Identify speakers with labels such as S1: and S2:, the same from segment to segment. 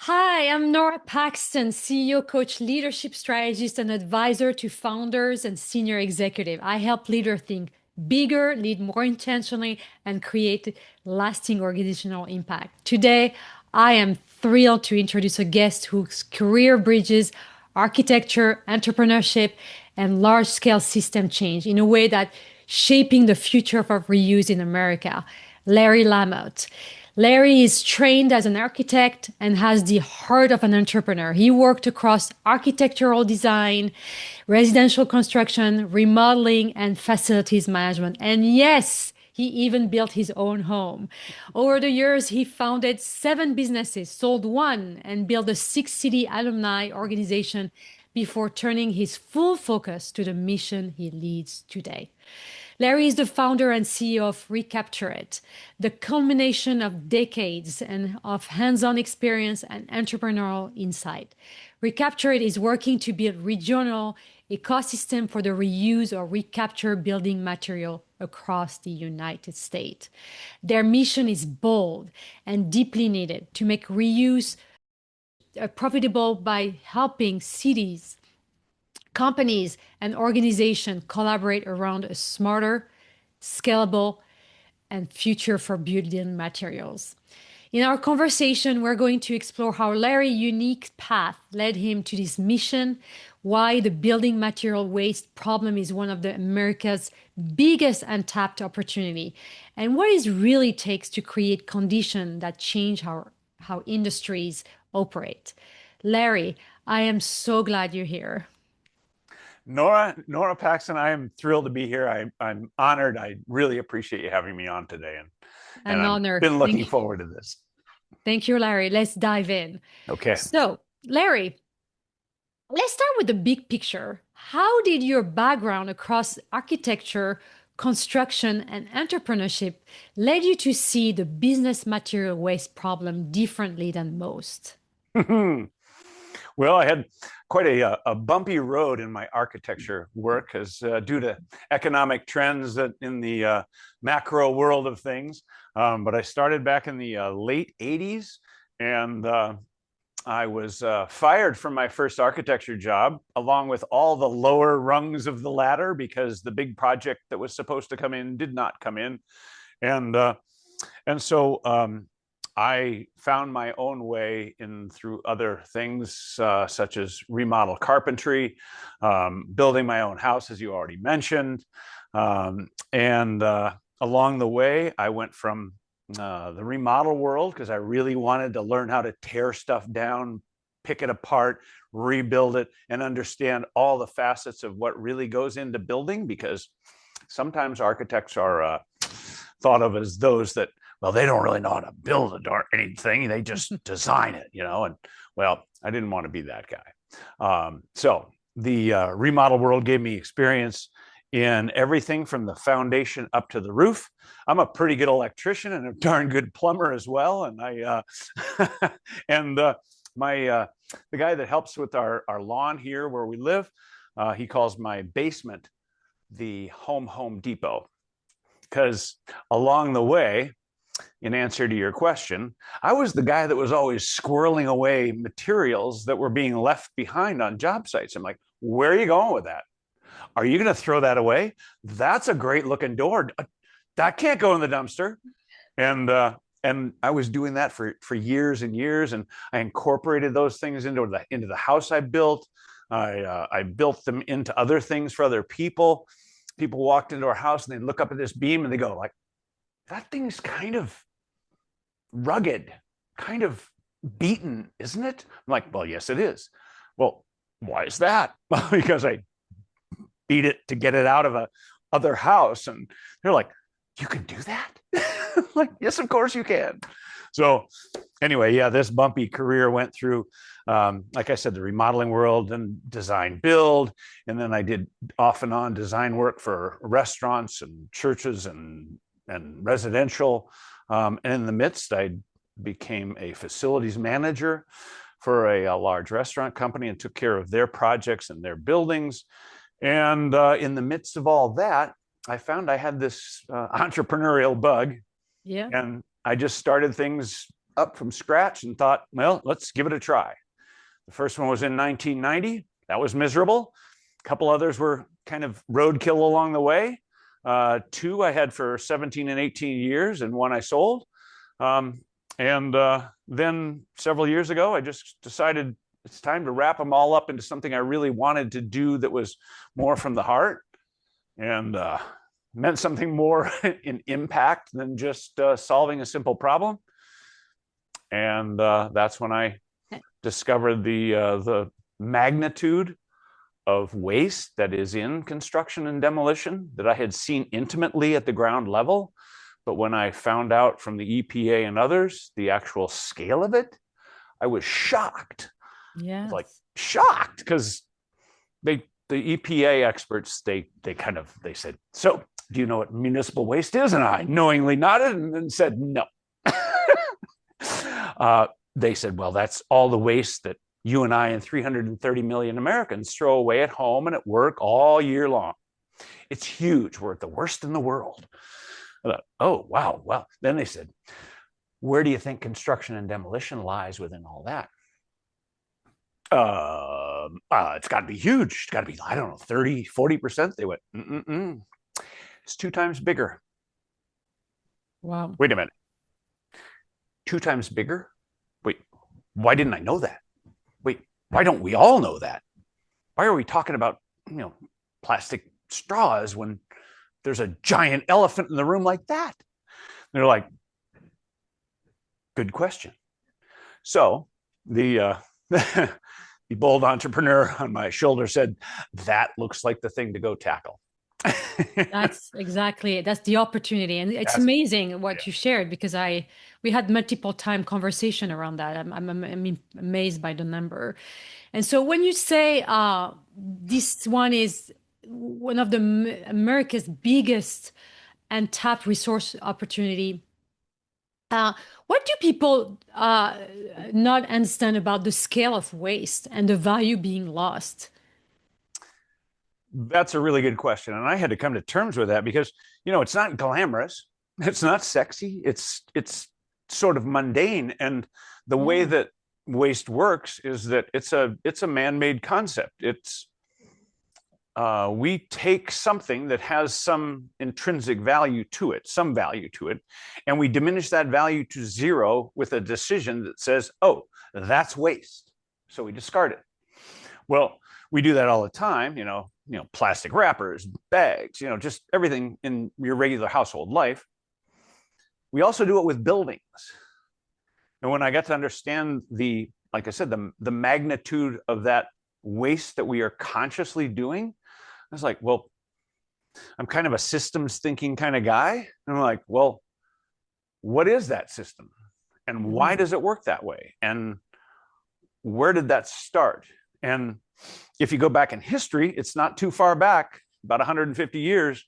S1: Hi, I'm Nora Paxton, CEO, coach, leadership strategist, and advisor to founders and senior executive. I help leaders think bigger, lead more intentionally, and create lasting organizational impact. Today, I am thrilled to introduce a guest whose career bridges architecture, entrepreneurship, and large-scale system change in a way that shaping the future of reuse in America. Larry LaMotte. Larry is trained as an architect and has the heart of an entrepreneur. He worked across architectural design, residential construction, remodeling, and facilities management. And yes, he even built his own home. Over the years, he founded 7 businesses, sold one, and built a 6-city alumni organization before turning his full focus to the mission he leads today. Larry is the founder and CEO of Recapturit, the culmination of decades and of hands-on experience and entrepreneurial insight. Recapturit is working to build regional ecosystem for the reuse or recapture building material across the United States. Their mission is bold and deeply needed to make reuse profitable by helping cities, companies, and organizations collaborate around a smarter, scalable, and future for building materials. In our conversation, we're going to explore how Larry's unique path led him to this mission, why the building material waste problem is one of America's biggest untapped opportunity, and what it really takes to create conditions that change how industries operate. Larry, I am so glad you're here.
S2: Nora Paxton, I am thrilled to be here. I'm honored. I really appreciate you having me on today, and
S1: An
S2: I've
S1: honor.
S2: been looking forward to this.
S1: Thank you, Larry. Let's dive in.
S2: Okay.
S1: So, Larry, let's start with the big picture. How did your background across architecture, construction, and entrepreneurship led you to see the business material waste problem differently than most?
S2: Well, I had quite a bumpy road in my architecture work as due to economic trends that in the macro world of things. But I started back in the late 80s, and I was fired from my first architecture job, along with all the lower rungs of the ladder, because the big project that was supposed to come in did not come in. And so I found my own way in through other things, such as remodel carpentry, building my own house, as you already mentioned. And along the way, I went from the remodel world, because I really wanted to learn how to tear stuff down, pick it apart, rebuild it, and understand all the facets of what really goes into building, because sometimes architects are thought of as those that, well, they don't really know how to build it or anything. They just design it, and well, I didn't want to be that guy. So the remodel world gave me experience in everything from the foundation up to the roof. I'm a pretty good electrician and a darn good plumber as well. And I and my the guy that helps with our lawn here where we live, he calls my basement the Home Depot, because along the way, in answer to your question, I was the guy that was always squirreling away materials that were being left behind on job sites. I'm like, where are you going with that? Are you going to throw that away? That's a great looking door. That can't go in the dumpster. And I was doing that for years and years, and I incorporated those things into the house I built. I built them into other things for other people. People walked into our house and they'd look up at this beam and they go like, that thing's kind of rugged, kind of beaten, isn't it? I'm like, well, yes, it is. Well, why is that? Well, because I beat it to get it out of a other house. And they're like, you can do that? Like, yes, of course you can. So anyway, yeah, this bumpy career went through, like I said, the remodeling world and design build. And then I did off and on design work for restaurants and churches and residential. And in the midst, I became a facilities manager for a large restaurant company and took care of their projects and their buildings. And in the midst of all that, I found I had this entrepreneurial bug.
S1: Yeah.
S2: And I just started things up from scratch and thought, well, let's give it a try. The first one was in 1990. That was miserable. A couple others were kind of roadkill along the way. Two I had for 17 and 18 years, and one I sold. Then several years ago, I just decided it's time to wrap them all up into something I really wanted to do that was more from the heart and meant something more in impact than just solving a simple problem. And that's when I discovered the magnitude of waste that is in construction and demolition that I had seen intimately at the ground level. But when I found out from the EPA and others the actual scale of it, I was shocked.
S1: Yeah.
S2: Like shocked, because the EPA experts, they said, so do you know what municipal waste is? And I knowingly nodded and then said no. They said, well, that's all the waste that you and I and 330 million Americans throw away at home and at work all year long. It's huge. We're the worst in the world. I thought, oh, wow. Well, then they said, where do you think construction and demolition lies within all that? It's got to be huge. It's got to be, I don't know, 30, 40%. They went, it's 2 times bigger.
S1: Wow.
S2: Wait a minute. 2 times bigger? Wait, why didn't I know that? Wait, why don't we all know that? Why are we talking about, plastic straws when there's a giant elephant in the room like that? And they're like, good question. So the the bold entrepreneur on my shoulder said, that looks like the thing to go tackle.
S1: That's exactly it. That's the opportunity. And it's amazing what you shared, because we had multiple time conversation around that. I'm amazed by the number. And so when you say this one is one of the America's biggest untapped resource opportunity, what do people not understand about the scale of waste and the value being lost?
S2: That's a really good question. And I had to come to terms with that because, it's not glamorous. It's not sexy. It's sort of mundane. And the way that waste works is that it's a man-made concept. We take something that has some intrinsic value to it, and we diminish that value to zero with a decision that says, oh, that's waste. So we discard it. Well, we do that all the time, plastic wrappers, bags, just everything in your regular household life. We also do it with buildings. And when I got to understand like I said, the magnitude of that waste that we are consciously doing, I was like, well, I'm kind of a systems thinking kind of guy. And I'm like, well, what is that system? And why does it work that way? And where did that start? And if you go back in history, it's not too far back, about 150 years,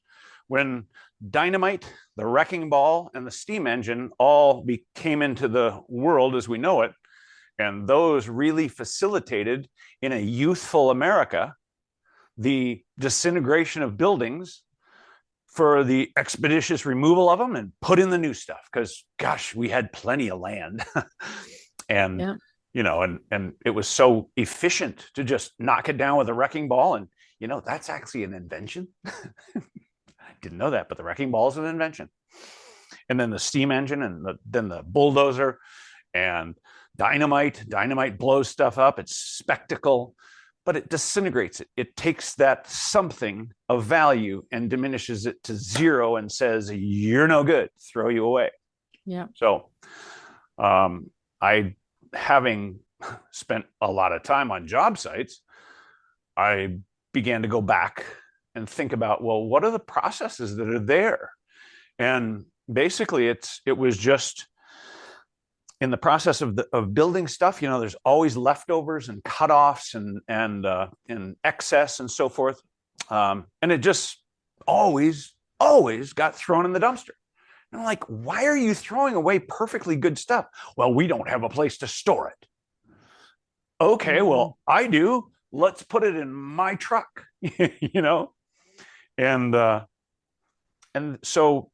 S2: when dynamite, the wrecking ball, and the steam engine all came into the world as we know it. And those really facilitated, in a youthful America, the disintegration of buildings for the expeditious removal of them and put in the new stuff. Because, gosh, we had plenty of land. And and it was so efficient to just knock it down with a wrecking ball. And, that's actually an invention. I didn't know that, but the wrecking ball is an invention. And then the steam engine, and then the bulldozer, and dynamite blows stuff up. It's spectacle, but it disintegrates it. It takes that something of value and diminishes it to zero and says, you're no good, throw you away.
S1: Yeah.
S2: So having spent a lot of time on job sites, I began to go back and think about, well, what are the processes that are there? And basically it was just in the process of building stuff, there's always leftovers and cutoffs and excess and so forth. And it just always got thrown in the dumpster. And I'm like, why are you throwing away perfectly good stuff? Well, we don't have a place to store it. Okay, well, I do. Let's put it in my truck, And so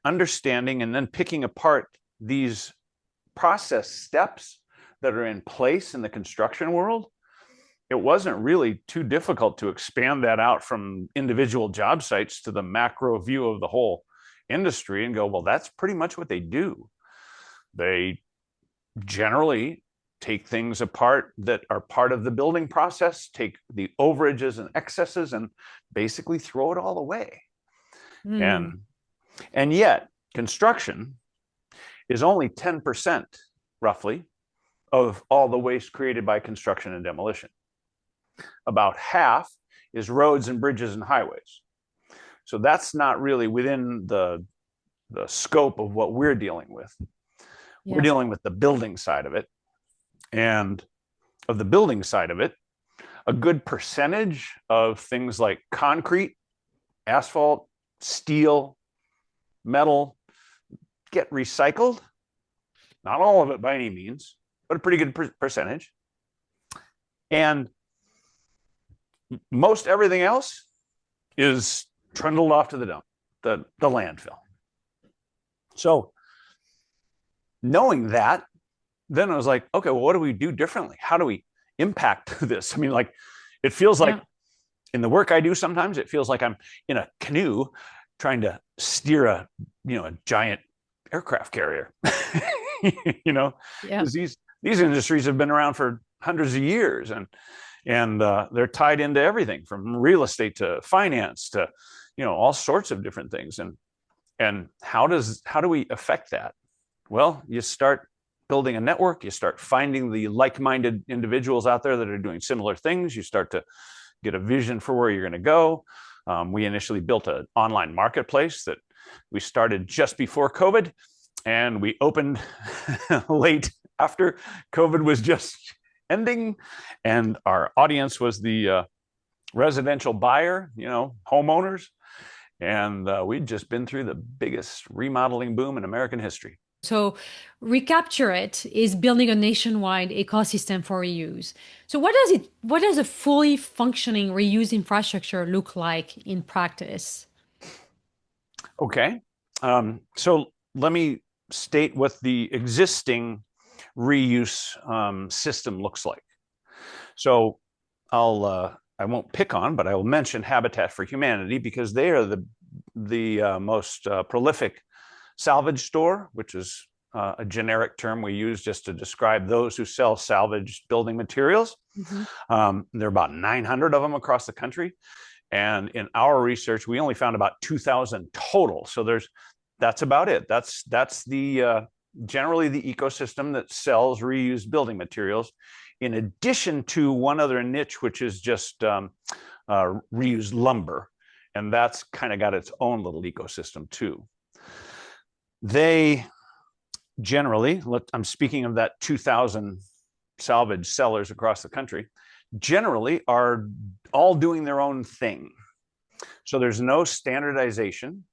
S2: understanding and then picking apart these process steps that are in place in the construction world, it wasn't really too difficult to expand that out from individual job sites to the macro view of the whole industry and go, well, that's pretty much what they do. They generally take things apart that are part of the building process, take the overages and excesses, and basically throw it all away. And yet construction is only 10% roughly of all the waste created by construction and demolition. About half is roads and bridges and highways. So that's not really within the scope of what we're dealing with. Yeah. We're dealing with the building side of it. And of the building side of it, a good percentage of things like concrete, asphalt, steel, metal get recycled. Not all of it by any means, but a pretty good percentage. And most everything else is trundled off to the dump, the landfill. So knowing that, then I was like, okay, well, what do we do differently? How do we impact this? I mean, like, it feels like in the work I do sometimes, it feels like I'm in a canoe trying to steer a giant aircraft carrier. Because these industries have been around for hundreds of years, and they're tied into everything from real estate to finance to all sorts of different things. And how do we affect that? Well, you start building a network. You start finding the like-minded individuals out there that are doing similar things. You start to get a vision for where you're going to go. We initially built an online marketplace that we started just before COVID, and we opened late after COVID was just ending, and our audience was the residential buyer, homeowners, and we'd just been through the biggest remodeling boom in American history.
S1: So Recapture It is building a nationwide ecosystem for reuse. So what does a fully functioning reuse infrastructure look like in practice?
S2: Okay. So let me state what the existing reuse system looks like. So I won't pick on, but I will mention Habitat for Humanity because they are the most prolific salvage store, which is a generic term we use just to describe those who sell salvaged building materials. Mm-hmm. There are about 900 of them across the country. And in our research, we only found about 2,000 total. So that's about it. That's the generally the ecosystem that sells reused building materials, in addition to one other niche, which is just reused lumber. And that's kind of got its own little ecosystem too. They generally, I'm speaking of that 2,000 salvage sellers across the country, generally are all doing their own thing. So there's no standardization.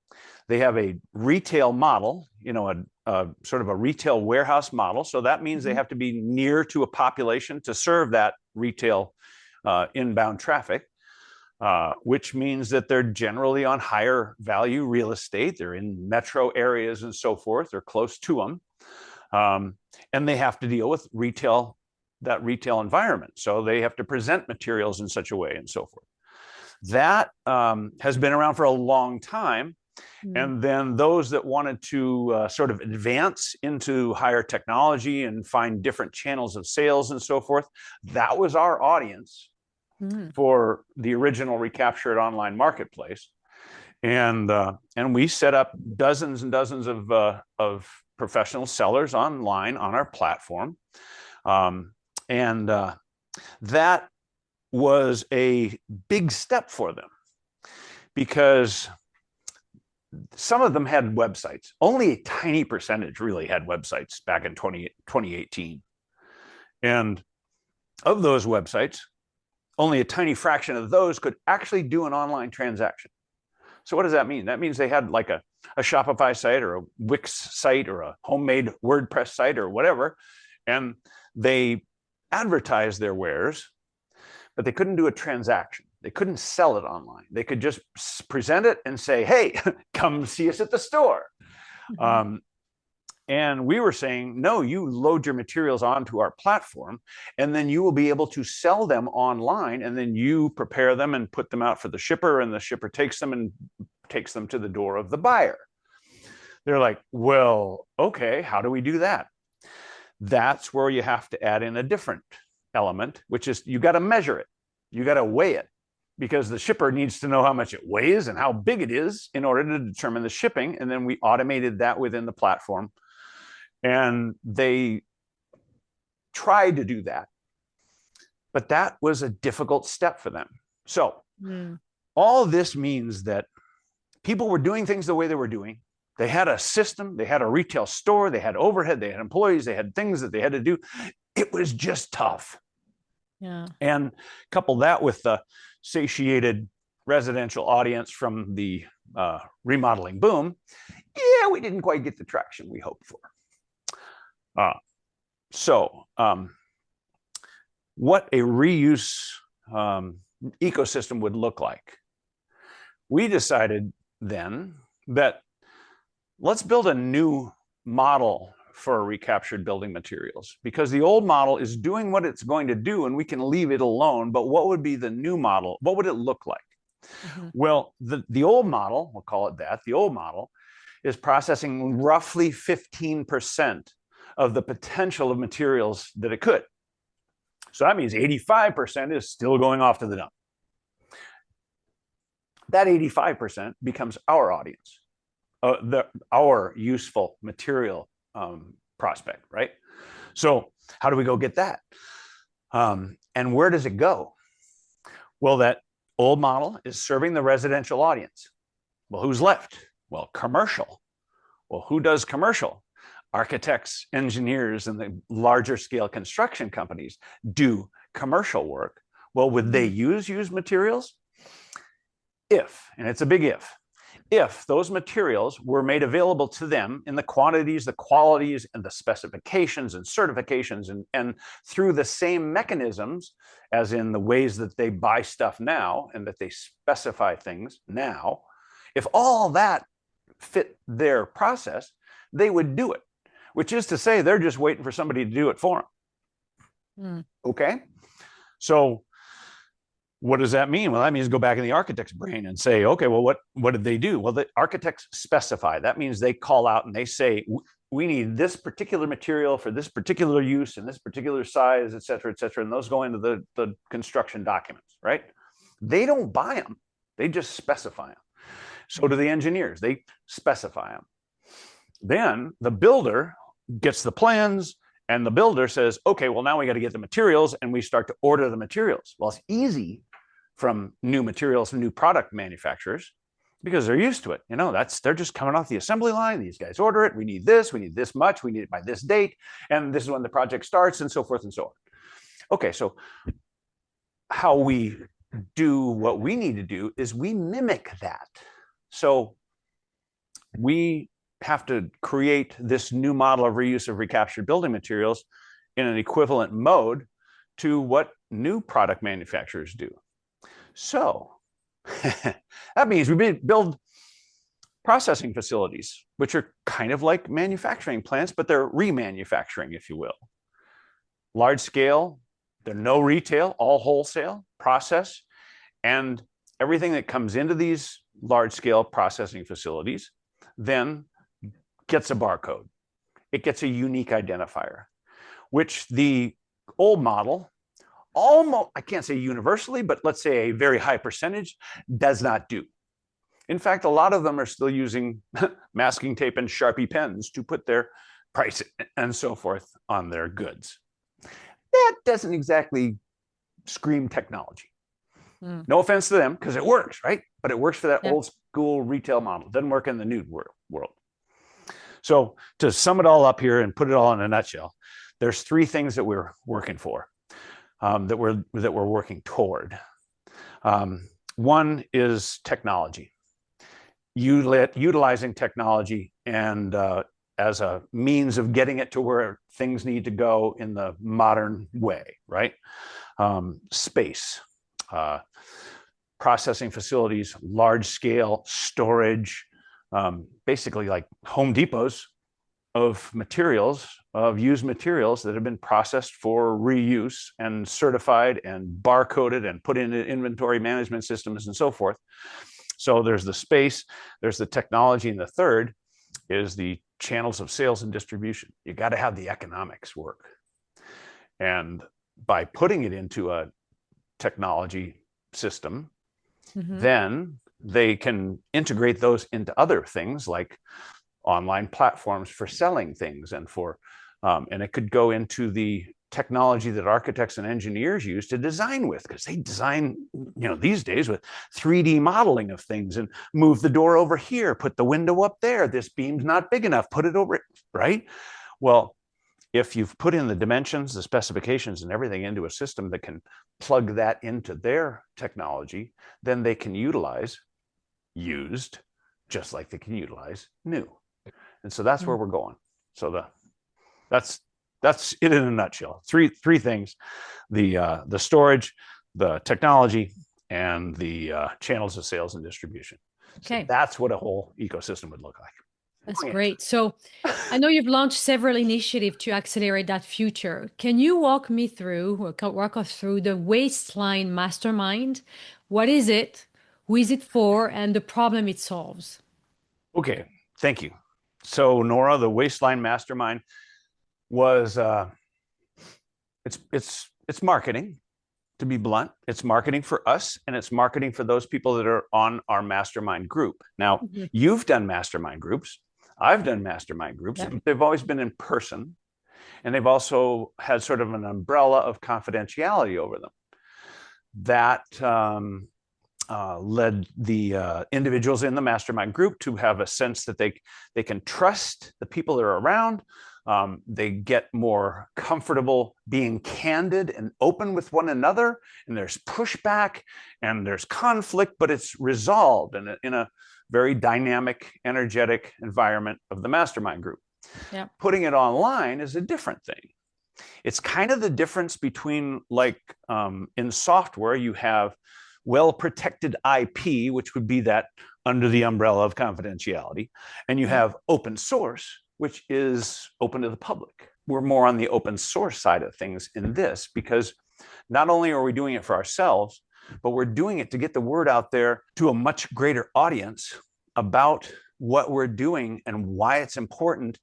S2: They have a retail model, a sort of a retail warehouse model. So that means they have to be near to a population to serve that retail inbound traffic. Which means that they're generally on higher value real estate. They're in metro areas and so forth. They're close to them. And they have to deal with that retail environment. So they have to present materials in such a way and so forth. That has been around for a long time. And then those that wanted to sort of advance into higher technology and find different channels of sales and so forth, that was our audience for the original Recapture It online marketplace. And we set up dozens and dozens of professional sellers online on our platform. And that was a big step for them because some of them had websites. Only a tiny percentage really had websites back in 2018. And of those websites, only a tiny fraction of those could actually do an online transaction. So what does that mean? That means they had like a Shopify site or a Wix site or a homemade WordPress site or whatever, and they advertised their wares, but they couldn't do a transaction. They couldn't sell it online. They could just present it and say, hey, come see us at the store. And we were saying, no, you load your materials onto our platform, and then you will be able to sell them online, and then you prepare them and put them out for the shipper, and the shipper takes them and takes them to the door of the buyer. They're like, well, okay, how do we do that? That's where you have to add in a different element, which is you got to measure it. You got to weigh it, because the shipper needs to know how much it weighs and how big it is in order to determine the shipping. And then we automated that within the platform. And they tried to do that, but that was a difficult step for them. So all this means that people were doing things the way they were doing. They had a system, they had a retail store, they had overhead, they had employees, they had things that they had to do. It was just tough.
S1: Yeah.
S2: And couple that with the satiated residential audience from the remodeling boom, yeah, we didn't quite get the traction we hoped for. What a reuse ecosystem would look like. We decided then that let's build a new model for recaptured building materials, because the old model is doing what it's going to do and we can leave it alone. But what would be the new model? What would it look like? Well, the old model, we'll call it that, the old model is processing roughly 15% of the potential of materials that it could. So that means 85% is still going off to the dump. That 85% becomes our audience, our useful material prospect, right? So how do we go get that? And where does it go? Well, that old model is serving the residential audience. Well, who's left? Well, commercial. Well, who does commercial? Architects, engineers, and the larger scale construction companies do commercial work. Well, would they use used materials? If, and it's a big if those materials were made available to them in the quantities, the qualities, and the specifications and certifications, and through the same mechanisms as in the ways that they buy stuff now and that they specify things now, if all that fit their process, they would do it, which is to say they're just waiting for somebody to do it for them. Okay? So what does that mean? Well, that means go back in the architect's brain and say, okay, well, what did they do? Well, the architects specify. That means they call out and they say, we need this particular material for this particular use and this particular size, et cetera, et cetera. And those go into the construction documents, right? They don't buy them. They just specify them. So do the engineers. They specify them. Then the builder gets the plans, and the builder says, okay, well, now we got to get the materials, and we start to order the materials. Well, it's easy from new materials and new product manufacturers because they're used to it. You know, they're just coming off the assembly line. These guys order it. We need this much. We need it by this date. And this is when the project starts, and so forth and so on. Okay, so how we do what we need to do is we mimic that. So we have to create this new model of reuse of recaptured building materials in an equivalent mode to what new product manufacturers do. So that means we build processing facilities, which are kind of like manufacturing plants, but they're remanufacturing, if you will. Large scale, they're no retail, all wholesale process, and everything that comes into these large scale processing facilities then gets a barcode. It gets a unique identifier, which the old model almost, I can't say universally, but let's say a very high percentage does not do. In fact, a lot of them are still using masking tape and Sharpie pens to put their price and so forth on their goods. That doesn't exactly scream technology. No offense to them, because it works, right? But it works for that old school retail model. It doesn't work in the new world. So to sum it all up here and put it all in a nutshell, there's three things that we're working for, that we're working toward. One is technology, utilizing technology and as a means of getting it to where things need to go in the modern way, right? Space, processing facilities, large scale storage, basically like Home Depots of materials, of used materials that have been processed for reuse and certified and barcoded and put into inventory management systems and so forth. So there's the space, there's the technology, and the third is the channels of sales and distribution. You got to have the economics work. And by putting it into a technology system, then they can integrate those into other things like online platforms for selling things and for, and it could go into the technology that architects and engineers use to design with, because they design, these days with 3D modeling of things and move the door over here, put the window up there, this beam's not big enough, put it over, right? Well, if you've put in the dimensions, the specifications, and everything into a system that can plug that into their technology, then they can utilize used just like they can utilize new. And so that's where we're going. So that's it in a nutshell. Three things: the storage, the technology, and the channels of sales and distribution. Okay, so that's what a whole ecosystem would look like.
S1: That's great. So I know you've launched several initiatives to accelerate that future. Can you walk us through the Wasteline Mastermind? What is it? Who is it for? And the problem it solves?
S2: Okay, thank you. So Nora, the Wasteline Mastermind was it's marketing, to be blunt. It's marketing for us, and it's marketing for those people that are on our mastermind group. Now, you've done mastermind groups. I've done mastermind groups. Yep. They've always been in person, and they've also had sort of an umbrella of confidentiality over them. That led the individuals in the mastermind group to have a sense that they can trust the people they're around. They get more comfortable being candid and open with one another, and there's pushback and there's conflict, but it's resolved in a very dynamic, energetic environment of the mastermind group. Yeah. Putting it online is a different thing. It's kind of the difference between, like, in software, you have well-protected IP, which would be that under the umbrella of confidentiality, and you have open source, which is open to the public. We're more on the open source side of things in this, because not only are we doing it for ourselves, but we're doing it to get the word out there to a much greater audience about what we're doing and why it's important.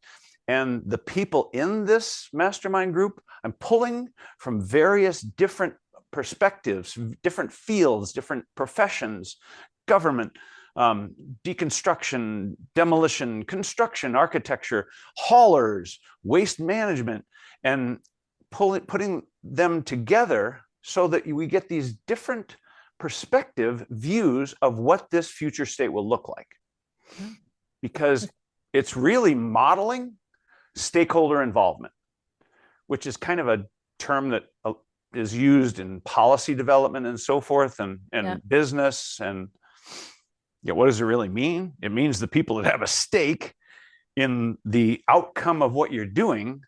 S2: And the people in this mastermind group, I'm pulling from various different perspectives, different fields, different professions, government, deconstruction, demolition, construction, architecture, haulers, waste management, and putting them together so that we get these different perspective views of what this future state will look like. Because it's really modeling stakeholder involvement, which is kind of a term that is used in policy development and so forth, and business. And what does it really mean? It means the people that have a stake in the outcome of what you're doing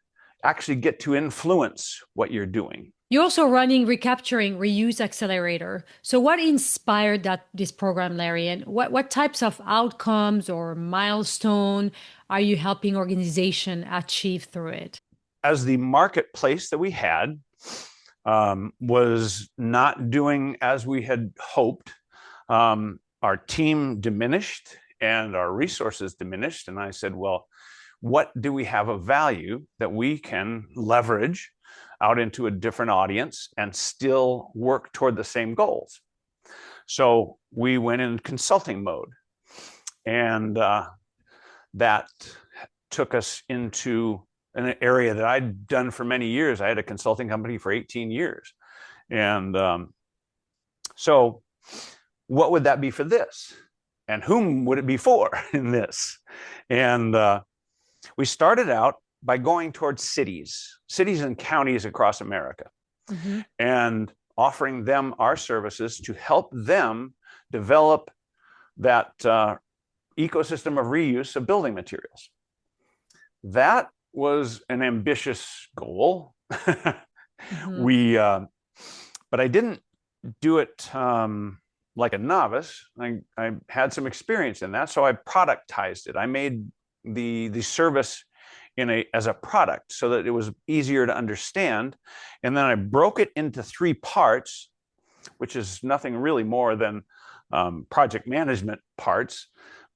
S2: actually get to influence what you're doing.
S1: You're also running Recapturing Reuse Accelerator. So what inspired this program, Larry? And what types of outcomes or milestone are you helping organizations achieve through it?
S2: As the marketplace that we had was not doing as we had hoped, our team diminished and our resources diminished. And I said, well, what do we have of value that we can leverage out into a different audience and still work toward the same goals? So we went in consulting mode, and that took us into an area that I'd done for many years. I had a consulting company for 18 years. And so what would that be for this? And whom would it be for in this? And we started out by going towards cities and counties across America, and offering them our services to help them develop that ecosystem of reuse of building materials. That was an ambitious goal. But I didn't do it like a novice. I had some experience in that, so I productized it. I made the service as a product so that it was easier to understand. And then I broke it into 3 parts, which is nothing really more than project management parts,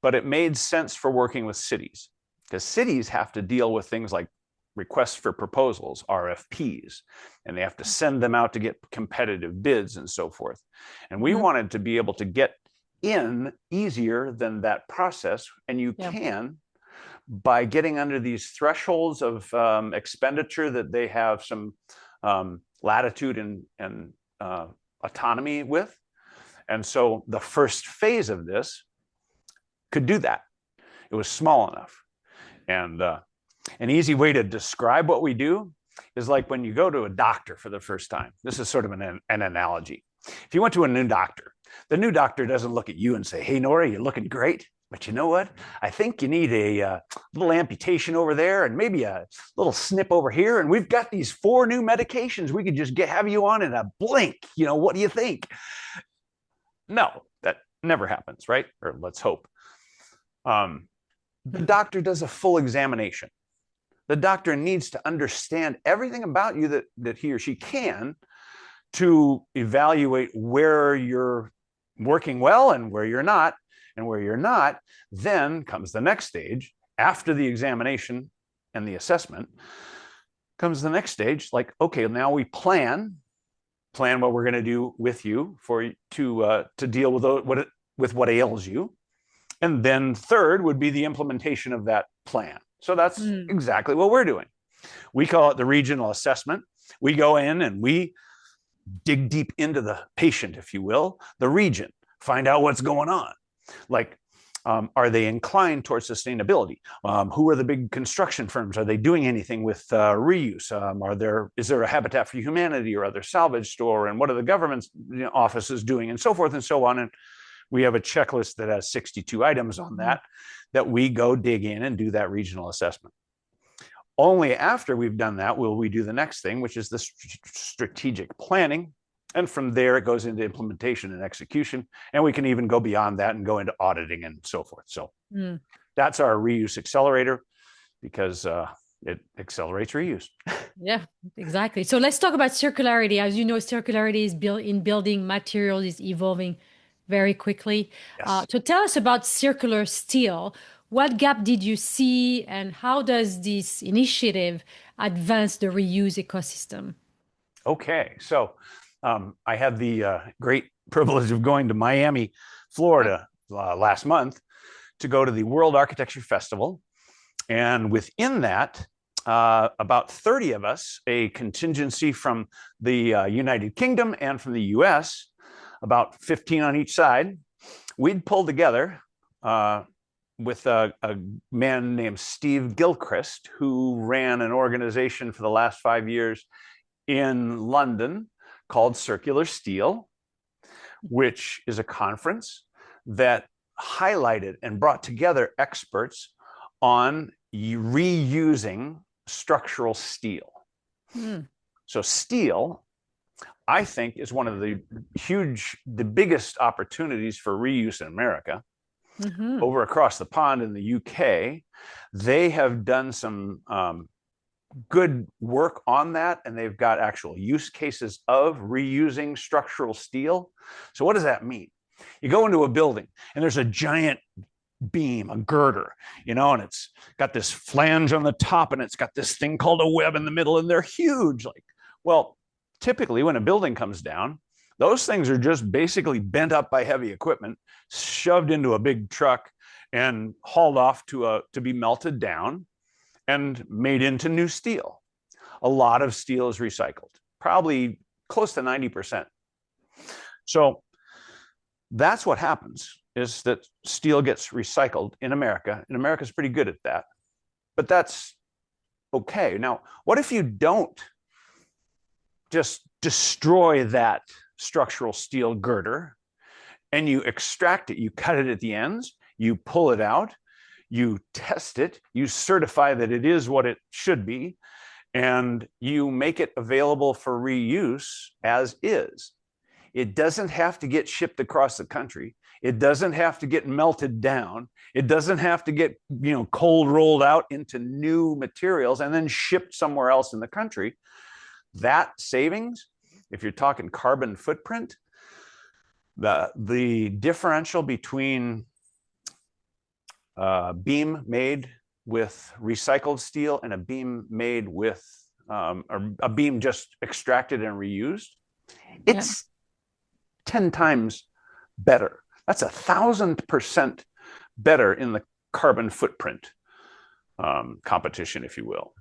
S2: but it made sense for working with cities, because cities have to deal with things like requests for proposals, RFPs, and they have to send them out to get competitive bids and so forth. And we wanted to be able to get in easier than that process. And you can by getting under these thresholds of expenditure that they have some latitude and autonomy with. And so the first phase of this could do that. It was small enough. And an easy way to describe what we do is like when you go to a doctor for the first time. This is sort of an analogy. If you went to a new doctor, the new doctor doesn't look at you and say, "Hey, Nora, you're looking great. But you know what? I think you need a little amputation over there and maybe a little snip over here. And we've got these 4 new medications we could just have you on in a blink. You know, what do you think?" No, that never happens, right? Or let's hope. The doctor does a full examination. The doctor needs to understand everything about you that he or she can to evaluate where you're working well and where you're not. And where you're not, then comes the next stage. After the examination and the assessment comes the next stage, like, okay, now we plan what we're going to do with you to deal with what ails you. And then third would be the implementation of that plan. So that's exactly what we're doing. We call it the regional assessment. We go in and we dig deep into the patient, if you will, the region, find out what's going on. Like, are they inclined towards sustainability? Who are the big construction firms? Are they doing anything with reuse? Is there a Habitat for Humanity or other salvage store? And what are the government's offices doing? And so forth and so on. And we have a checklist that has 62 items on that we go dig in and do that regional assessment. Only after we've done that will we do the next thing, which is the strategic planning. And from there, it goes into implementation and execution. And we can even go beyond that and go into auditing and so forth. So that's our reuse accelerator, because it accelerates reuse.
S1: Yeah, exactly. So let's talk about circularity. As you know, circularity is building materials is evolving very quickly.
S2: Yes.
S1: So tell us about circular steel. What gap did you see, and how does this initiative advance the reuse ecosystem?
S2: Okay, so I had the great privilege of going to Miami, Florida last month to go to the World Architecture Festival. And within that, about 30 of us, a contingency from the United Kingdom and from the US, about 15 on each side, we'd pulled together with a man named Steve Gilchrist, who ran an organization for the last 5 years in London called Circular Steel, which is a conference that highlighted and brought together experts on reusing structural steel. So steel, I think, is one of the biggest opportunities for reuse in America. Over across the pond in the UK, they have done some good work on that, and they've got actual use cases of reusing structural steel. So what does that mean? You go into a building and there's a giant beam, a girder, and it's got this flange on the top and it's got this thing called a web in the middle, and they're huge. Well, typically when a building comes down, those things are just basically bent up by heavy equipment, shoved into a big truck and hauled off to be melted down and made into new steel. A lot of steel is recycled, probably close to 90%. So that's what happens, is that steel gets recycled in America, and America's pretty good at that. But that's okay. Now, what if you don't just destroy that structural steel girder and you extract it, you cut it at the ends, you pull it out, you test it, you certify that it is what it should be, and you make it available for reuse as is. It doesn't have to get shipped across the country. It doesn't have to get melted down. It doesn't have to get, cold rolled out into new materials and then shipped somewhere else in the country. That savings, if you're talking carbon footprint, the differential between a beam made with recycled steel and a beam made with a beam just extracted and reused, it's 10 times better. That's 1,000% better in the carbon footprint competition, if you will.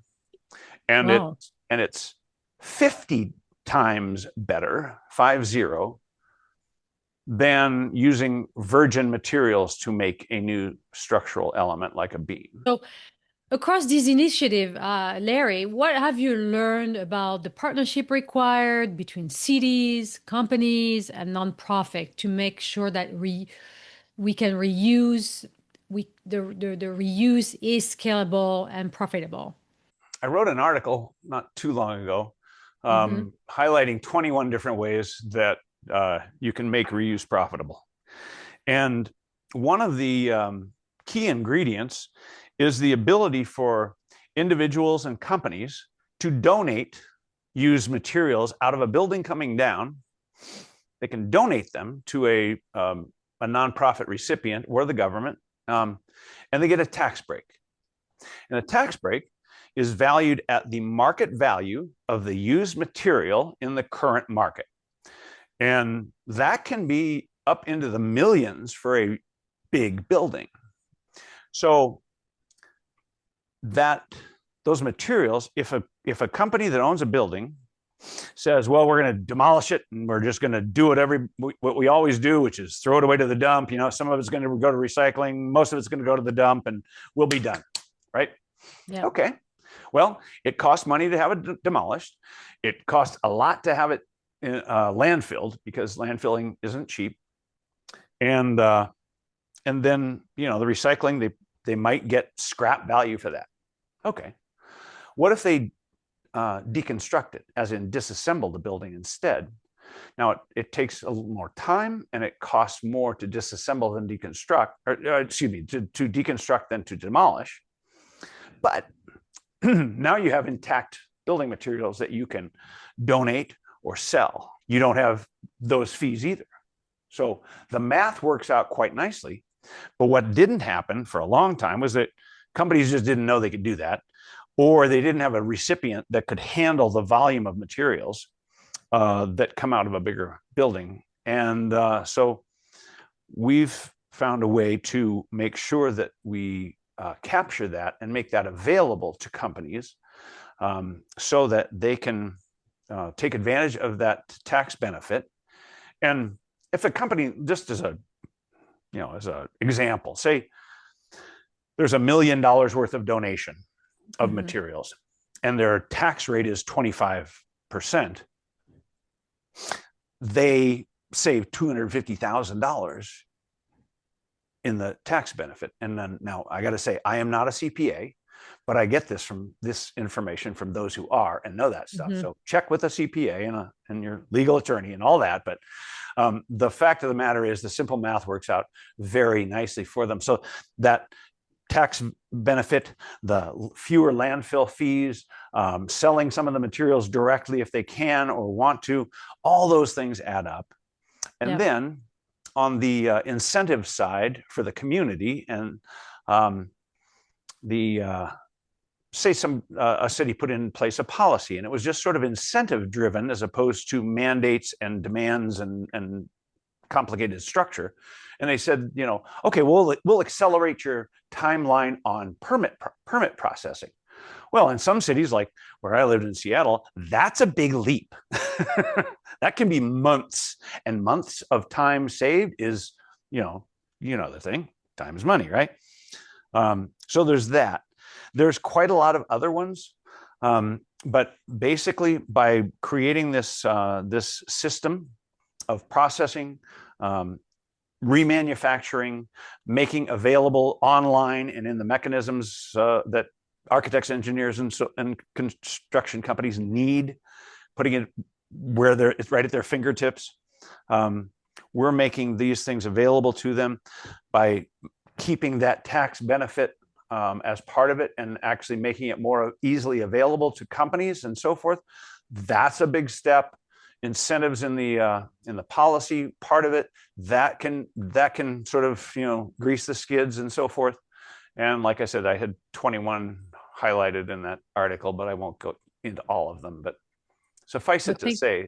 S2: And
S1: Wow.
S2: it's 50 times better, 50, than using virgin materials to make a new structural element like a beam.
S1: So across this initiative, Larry, what have you learned about the partnership required between cities, companies, and nonprofit to make sure that we can reuse, the reuse is scalable and profitable?
S2: I wrote an article not too long ago
S1: Hmm.
S2: highlighting 21 different ways that you can make reuse profitable. And one of the key ingredients is the ability for individuals and companies to donate used materials out of a building coming down. They can donate them to a nonprofit recipient or the government, and they get a tax break. And a tax break is valued at the market value of the used material in the current market. And that can be up into the millions for a big building. So those materials, if a company that owns a building says, well, we're going to demolish it and we're just going to do what we always do, which is throw it away to the dump. Some of it's going to go to recycling, most of it's going to go to the dump, and we'll be done, right?
S1: Yeah.
S2: Okay. Well, it costs money to have it demolished. It costs a lot to have it landfilled, because landfilling isn't cheap. And then the recycling, they might get scrap value for that. Okay. What if they deconstruct it, as in disassemble the building instead? Now, it takes a little more time and it costs more to disassemble than deconstruct, or excuse me, to deconstruct than to demolish. But now you have intact building materials that you can donate or sell. You don't have those fees either. So the math works out quite nicely. But what didn't happen for a long time was that companies just didn't know they could do that, or they didn't have a recipient that could handle the volume of materials that come out of a bigger building. And so we've found a way to make sure that we capture that and make that available to companies, so that they can take advantage of that tax benefit. And if a company, just as an example, say there's $1 million worth of donation of materials and their tax rate is 25%, they save $250,000 in the tax benefit. And then, now I got to say, I am not a CPA, but I get this information from those who are and know that stuff. So check with a CPA and your legal attorney and all that. But the fact of the matter is, the simple math works out very nicely for them. So that tax benefit, the fewer landfill fees, selling some of the materials directly if they can or want to, all those things add up. And then on the incentive side for the community, and say a city put in place a policy and it was just sort of incentive driven as opposed to mandates and demands and complicated structure. And they said, okay, we'll accelerate your timeline on permit processing. Well, in some cities, like where I lived in Seattle, that's a big leap. That can be months and months of time saved. Is, the thing, time is money, right? So there's that. There's quite a lot of other ones. But basically, by creating this system of processing, remanufacturing, making available online and in the mechanisms that architects, engineers, and construction companies need, putting it where it's right at their fingertips, we're making these things available to them by keeping that tax benefit as part of it and actually making it more easily available to companies and so forth. That's a big step. Incentives in the policy part of it, that can sort of, you know, grease the skids and so forth. And like I said, I had 21 highlighted in that article, but I won't go into all of them. But suffice it to say,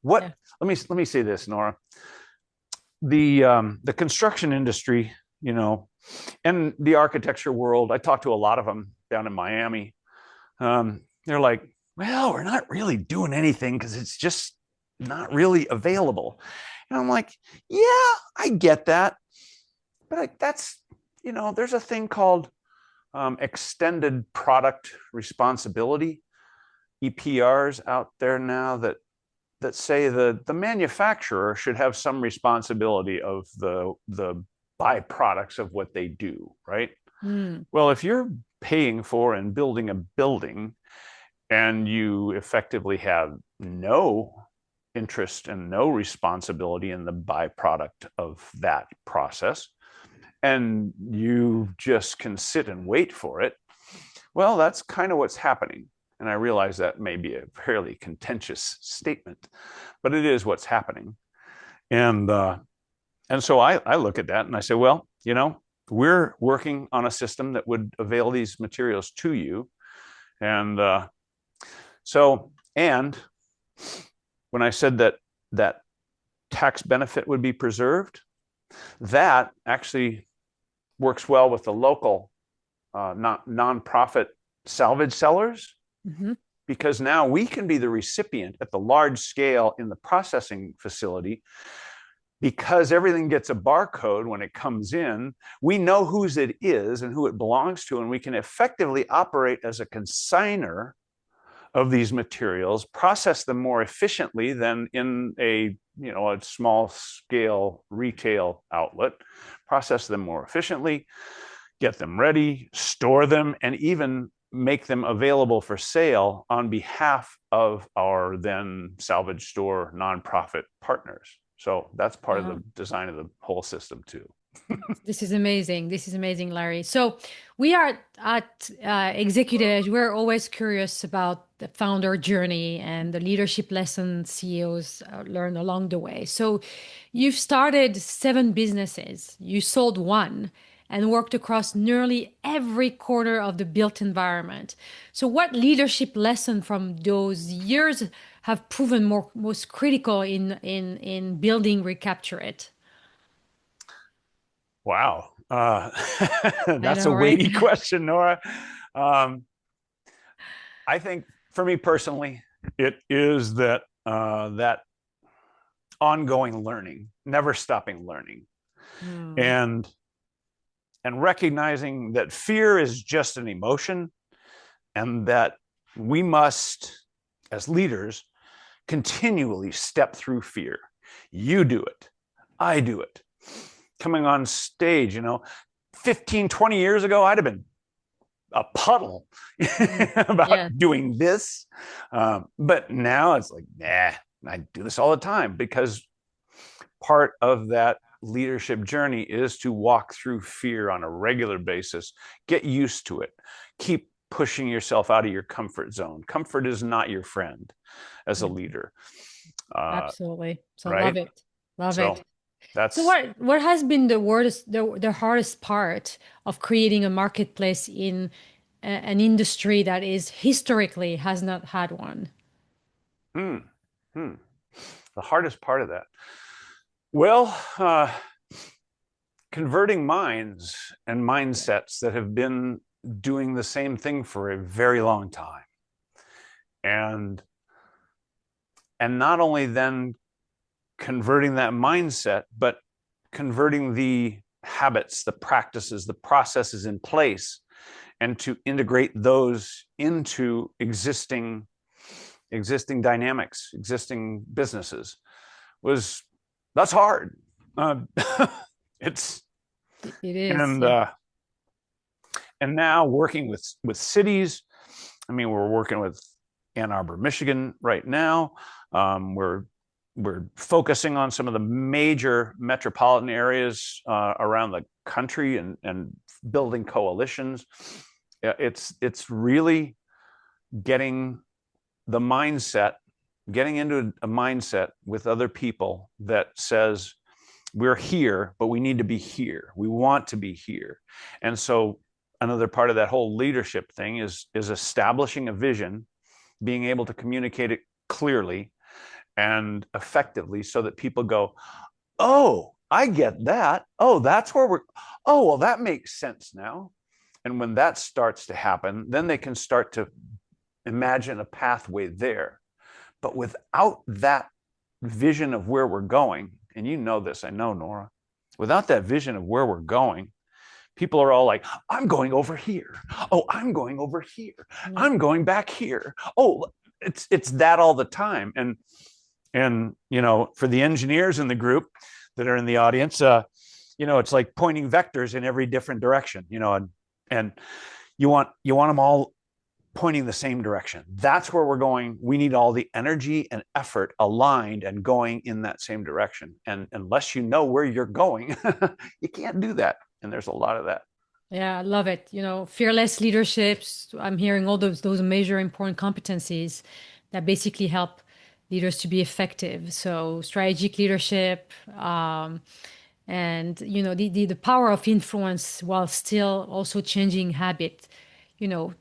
S2: let me say this, Nora. The construction industry, you know, and the architecture world, I talked to a lot of them down in Miami. They're like, well, we're not really doing anything because it's just not really available. And I'm like, yeah, I get that. But that's, you know, there's a thing called extended product responsibility, EPRs out there now that say the manufacturer should have some responsibility of the byproducts of what they do, right? Well, if you're paying for and building a building and you effectively have no interest and no responsibility in the byproduct of that process, and you just can sit and wait for it, well, that's kind of what's happening. And I realize that may be a fairly contentious statement, but it is what's happening. And so I look at that and I say, well, you know, we're working on a system that would avail these materials to you. And and when I said that tax benefit would be preserved, that actually works well with the local nonprofit salvage sellers, because now we can be the recipient at the large scale in the processing facility. Because everything gets a barcode when it comes in, we know whose it is and who it belongs to, and we can effectively operate as a consignor of these materials, process them more efficiently than in a small scale retail outlet, process them more efficiently, get them ready, store them, and even make them available for sale on behalf of our then salvage store nonprofit partners. So that's part of the design of the whole system too.
S1: This is amazing. This is amazing, Larry. So we are at Executives. We're always curious about the founder journey and the leadership lessons CEOs learn along the way. So you've started 7 businesses. You sold 1 and worked across nearly every corner of the built environment. So what leadership lesson from those years have proven most critical in building Recapture It?
S2: Wow. That's a
S1: Right?
S2: weighty question, Nora. I think for me personally, it is that ongoing learning, never stopping learning, and recognizing that fear is just an emotion, and that we must, as leaders, continually step through fear. You do it. I do it. Coming on stage, 15, 20 years ago, I'd have been a puddle about doing this. But now it's like, nah, I do this all the time, because part of that leadership journey is to walk through fear on a regular basis, get used to it, keep pushing yourself out of your comfort zone. Comfort is not your friend as a leader.
S1: Absolutely. So
S2: right?
S1: love it. Love it.
S2: That's
S1: So what has been the hardest part of creating a marketplace in an industry that is historically has not had one?
S2: The hardest part of that. Well, converting minds and mindsets that have been doing the same thing for a very long time. And not only then converting that mindset, but converting the habits, the practices, the processes in place, and to integrate those into existing dynamics, existing businesses, that's hard. It is. And now working with cities. I mean, we're working with Ann Arbor, Michigan right now. We're we're focusing on some of the major metropolitan areas around the country and building coalitions. It's really getting the mindset, getting into a mindset with other people that says, we're here, but we need to be here. We want to be here. And so another part of that whole leadership thing is establishing a vision, being able to communicate it clearly and effectively so that people go, oh, I get that. Oh, that's where we're, oh, well, that makes sense now. And when that starts to happen, then they can start to imagine a pathway there. But without that vision of where we're going, and you know this, I know, Nora, without that vision of where we're going, people are all like, I'm going over here. Oh, I'm going over here. I'm going back here. Oh, it's that all the time. And you know, for the engineers in the group that are in the audience, you know, it's like pointing vectors in every different direction, you know, and you want them all pointing the same direction. That's where we're going. We need all the energy and effort aligned and going in that same direction. And unless you know where you're going, you can't do that. And there's a lot of that.
S1: Yeah, I love it. You know, fearless leaderships. I'm hearing all those major important competencies that basically help leaders to be effective. So strategic leadership, and you know, the power of influence while still also changing habit. You know,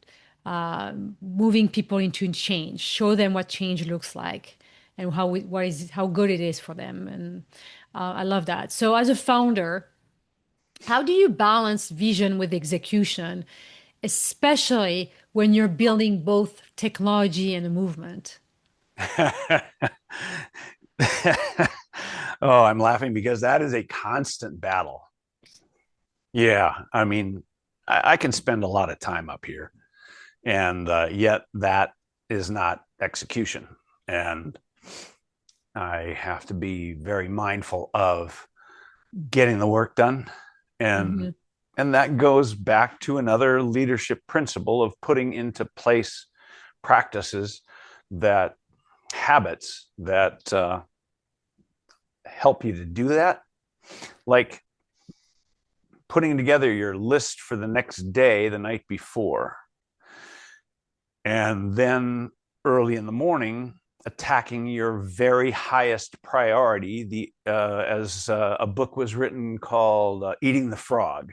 S1: moving people into change. Show them what change looks like and how good it is for them. And I love that. So as a founder, how do you balance vision with execution, especially when you're building both technology and a movement?
S2: Oh, I'm laughing because that is a constant battle. Yeah, I mean, I can spend a lot of time up here, and yet that is not execution. And I have to be very mindful of getting the work done. And
S1: Hmm.
S2: and that goes back to another leadership principle of putting into place practices, that habits that help you to do that, like putting together your list for the next day the night before, and then early in the morning attacking your very highest priority, the as a book was written called Eating the Frog.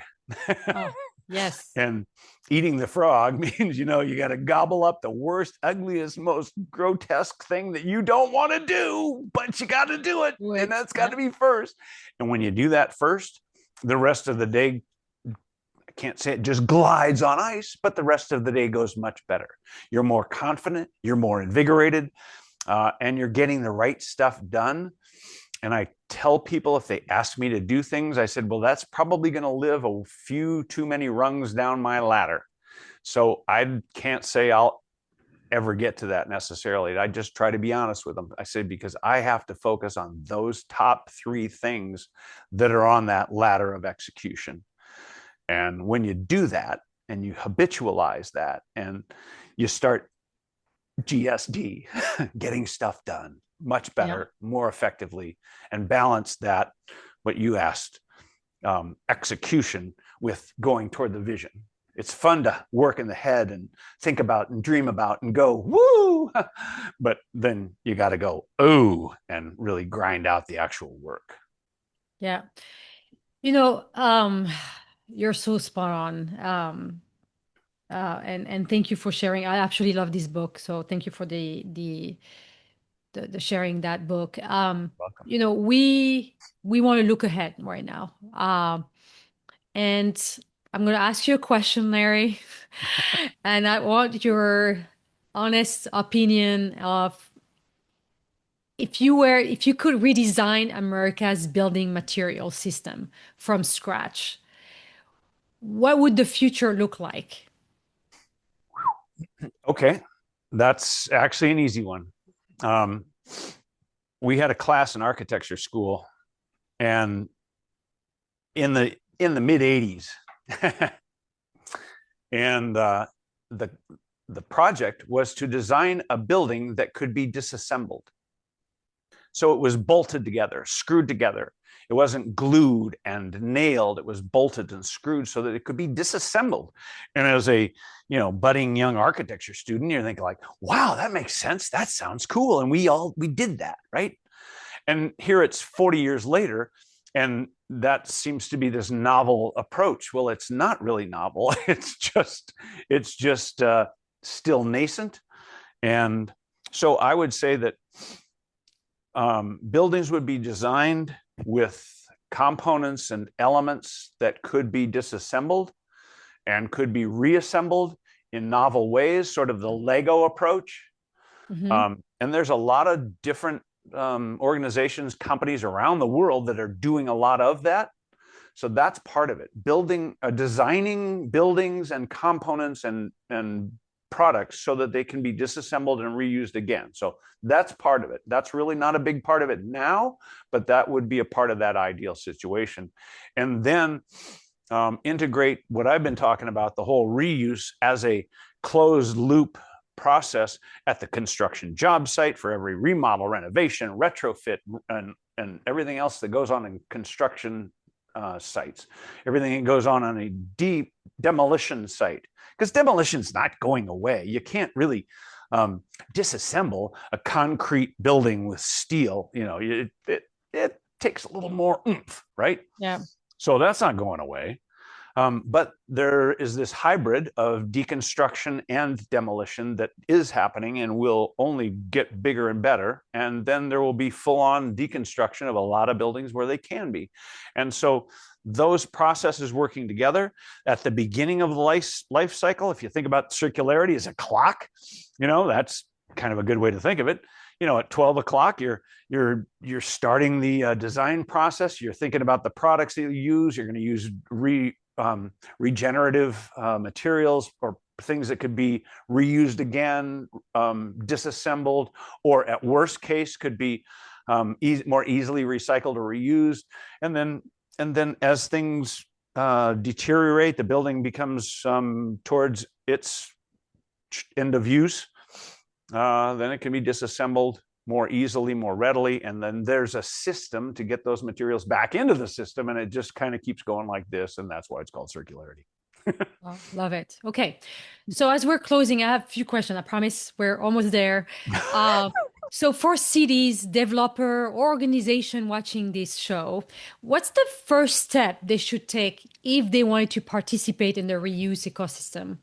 S1: Oh, yes.
S2: And eating the frog means, you know, you got to gobble up the worst, ugliest, most grotesque thing that you don't want to do, but you got to do it.
S1: Do
S2: And
S1: it.
S2: that's got
S1: Yeah.
S2: to be first. And when you do that first, the rest of the day, I can't say it just glides on ice, but the rest of the day goes much better. You're more confident, you're more invigorated, and you're getting the right stuff done. And I tell people, if they ask me to do things, I said, well, that's probably going to live a few too many rungs down my ladder. So I can't say I'll ever get to that necessarily. I just try to be honest with them. I say, because I have to focus on those top three things that are on that ladder of execution. And when you do that and you habitualize that and you start GSD, getting stuff done much
S1: Yeah.
S2: better, more effectively, and balance that, what you asked, execution with going toward the vision. It's fun to work in the head and think about and dream about and go, woo, but then you got to go, oh, and really grind out the actual work.
S1: Yeah. You know, you're so spot on. And thank you for sharing. I actually love this book, so thank you for the sharing that book.
S2: Welcome.
S1: You know, we want to look ahead right now. And I'm going to ask you a question, Larry, and I want your honest opinion of if you could redesign America's building material system from scratch, what would the future look like?
S2: Okay, that's actually an easy one. Um, we had a class in architecture school, and in the mid 80s, and the the project was to design a building that could be disassembled. So it was bolted together, screwed together. It wasn't glued and nailed. It was bolted and screwed so that it could be disassembled. And as a budding young architecture student, you're thinking like, wow, that makes sense. That sounds cool. And we did that, right? And here it's 40 years later, and that seems to be this novel approach. Well, it's not really novel. It's just still nascent. And so I would say that buildings would be designed with components and elements that could be disassembled and could be reassembled in novel ways, sort of the Lego approach. And there's a lot of different organizations, companies around the world that are doing a lot of that. So that's part of it. Designing buildings and components and products so that they can be disassembled and reused again. So that's part of it. That's really not a big part of it now, but that would be a part of that ideal situation. And then integrate what I've been talking about, the whole reuse as a closed loop process at the construction job site for every remodel, renovation, retrofit, and everything else that goes on in construction sites, everything that goes on a deep demolition site, because demolition's not going away. You can't really disassemble a concrete building with steel. It takes a little more oomph, right?
S1: Yeah.
S2: So that's not going away. But there is this hybrid of deconstruction and demolition that is happening and will only get bigger and better. And then there will be full-on deconstruction of a lot of buildings where they can be. And so those processes working together at the beginning of the life cycle, if you think about circularity as a clock, that's kind of a good way to think of it. At 12 o'clock, you're starting the design process. You're thinking about the products that you use. You're going to use regenerative materials or things that could be reused again, disassembled, or at worst case could be more easily recycled or reused. And then as things deteriorate, the building becomes towards its end of use, then it can be disassembled more easily, more readily. And then there's a system to get those materials back into the system. And it just kind of keeps going like this. And that's why it's called circularity.
S1: Oh, love it. Okay. So as we're closing, I have a few questions. I promise we're almost there. So for cities, developer, organization watching this show, what's the first step they should take if they wanted to participate in the reuse ecosystem?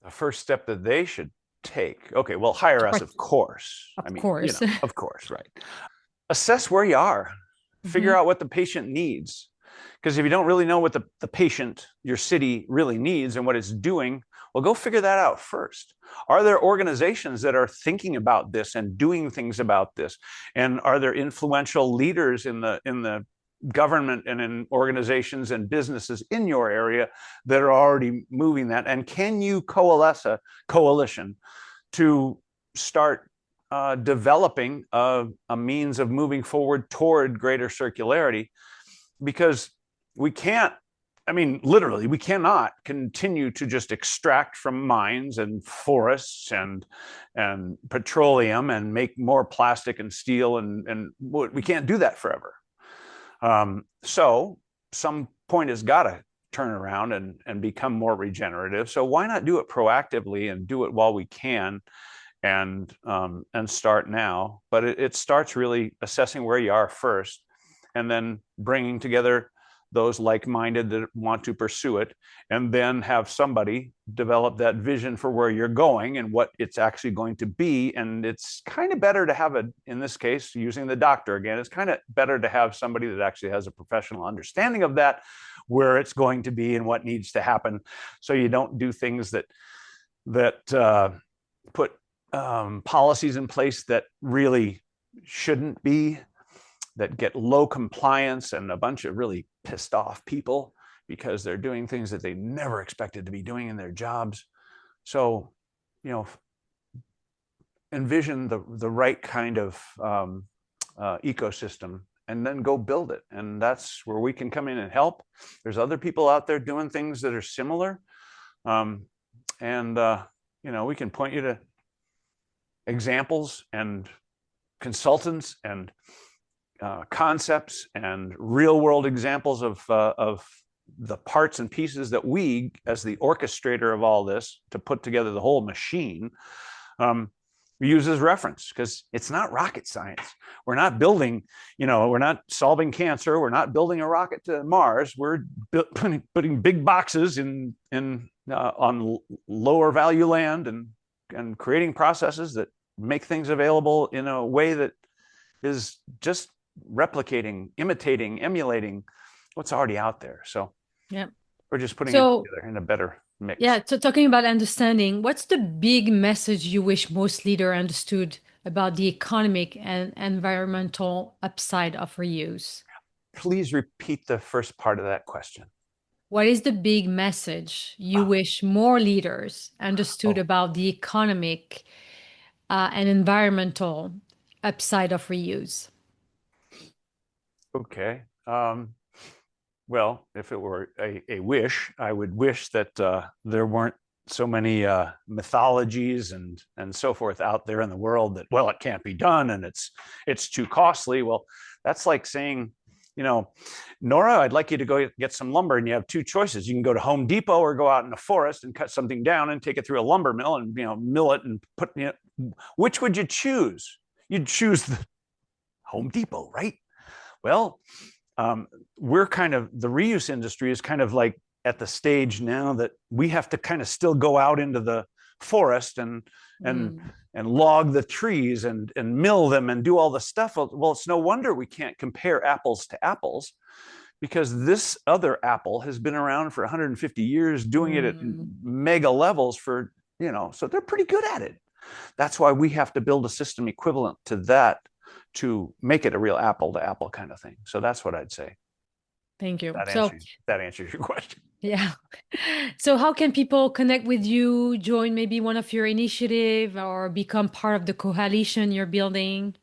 S2: The first step that they should take, okay, well, hire us, of course.
S1: Of course.
S2: Of course, right. Assess where you are. Figure out what the patient needs. Because if you don't really know what the patient, your city, really needs and what it's doing, well, go figure that out first. Are there organizations that are thinking about this and doing things about this? And are there influential leaders in the government and in organizations and businesses in your area that are already moving that? And can you coalesce a coalition to start developing a means of moving forward toward greater circularity? Because literally, we cannot continue to just extract from mines and forests and petroleum and make more plastic and steel and wood. We can't do that forever. So some point has got to turn around and become more regenerative. So why not do it proactively and do it while we can and start now? But it starts really assessing where you are first, and then bringing together those like-minded that want to pursue it, and then have somebody develop that vision for where you're going and what it's actually going to be. And it's kind of better to have in this case, using the doctor again, it's kind of better to have somebody that actually has a professional understanding of that, where it's going to be and what needs to happen. So you don't do things that put policies in place that really shouldn't be, that get low compliance and a bunch of really pissed off people because they're doing things that they never expected to be doing in their jobs. So, envision the right kind of ecosystem and then go build it. And that's where we can come in and help. There's other people out there doing things that are similar. We can point you to examples and consultants and concepts and real world examples of the parts and pieces that we, as the orchestrator of all this, to put together the whole machine, we use as reference, because it's not rocket science. We're not building, we're not solving cancer. We're not building a rocket to Mars. We're putting big boxes on lower value land and creating processes that make things available in a way that is just replicating, imitating, emulating what's already out there. So
S1: yeah,
S2: we're just putting it together in a better mix.
S1: Yeah, so talking about understanding, what's the big message you wish most leaders understood about the economic and environmental upside of reuse?
S2: Please repeat the first part of that question.
S1: What is the big message you wish more leaders understood about the economic and environmental upside of reuse?
S2: Okay. Well, if it were a wish, I would wish that there weren't so many mythologies and so forth out there in the world that, well, it can't be done and it's too costly. Well, that's like saying, Nora, I'd like you to go get some lumber, and you have two choices. You can go to Home Depot or go out in the forest and cut something down and take it through a lumber mill and mill it and put. Which would you choose? You'd choose the Home Depot, right? Well, we're kind of, the reuse industry is kind of like at the stage now that we have to kind of still go out into the forest and log the trees and mill them and do all the stuff. Well, it's no wonder we can't compare apples to apples, because this other apple has been around for 150 years doing it at mega levels for, so they're pretty good at it. That's why we have to build a system equivalent to that to make it a real apple to apple kind of thing. So that's what I'd say.
S1: Thank you.
S2: That answers your question.
S1: Yeah. So how can people connect with you, join maybe one of your initiative, or become part of the coalition you're building?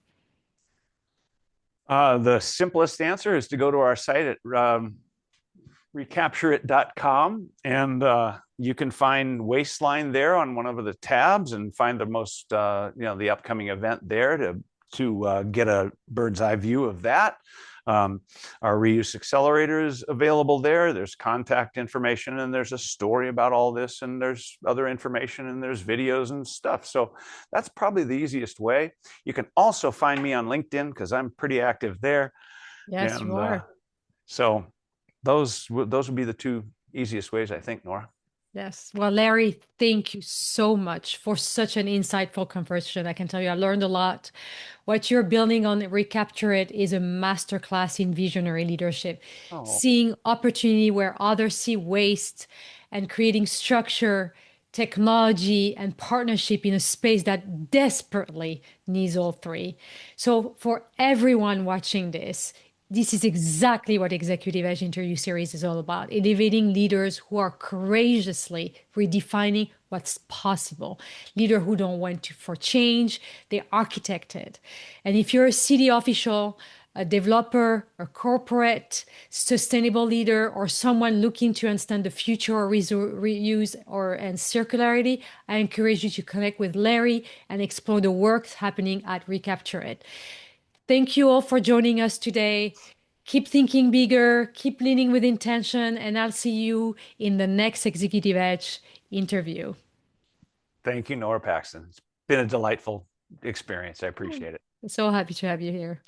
S2: The simplest answer is to go to our site at ReCapturit's, and you can find Wasteline there on one of the tabs and find the most, the upcoming event there to get a bird's eye view of that. Our reuse accelerator is available there. There's contact information, and there's a story about all this, and there's other information, and there's videos and stuff. So that's probably the easiest way. You can also find me on LinkedIn, because I'm pretty active there.
S1: Yes, you are.
S2: So those would be the two easiest ways, I think, Nora.
S1: Yes. Well, Larry, thank you so much for such an insightful conversation. I can tell you, I learned a lot. What you're building on Recapture It is a masterclass in visionary leadership, seeing opportunity where others see waste and creating structure, technology, and partnership in a space that desperately needs all three. So for everyone watching this is exactly what Executive Edge Interview Series is all about, elevating leaders who are courageously redefining what's possible. Leaders who don't want for change, they architect it. And if you're a city official, a developer, a corporate, sustainable leader, or someone looking to understand the future of reuse and circularity, I encourage you to connect with Larry and explore the work happening at Recapture It. Thank you all for joining us today. Keep thinking bigger, keep leading with intention, and I'll see you in the next Executive Edge interview.
S2: Thank you, Nora Paxton. It's been a delightful experience. I appreciate it.
S1: So happy to have you here.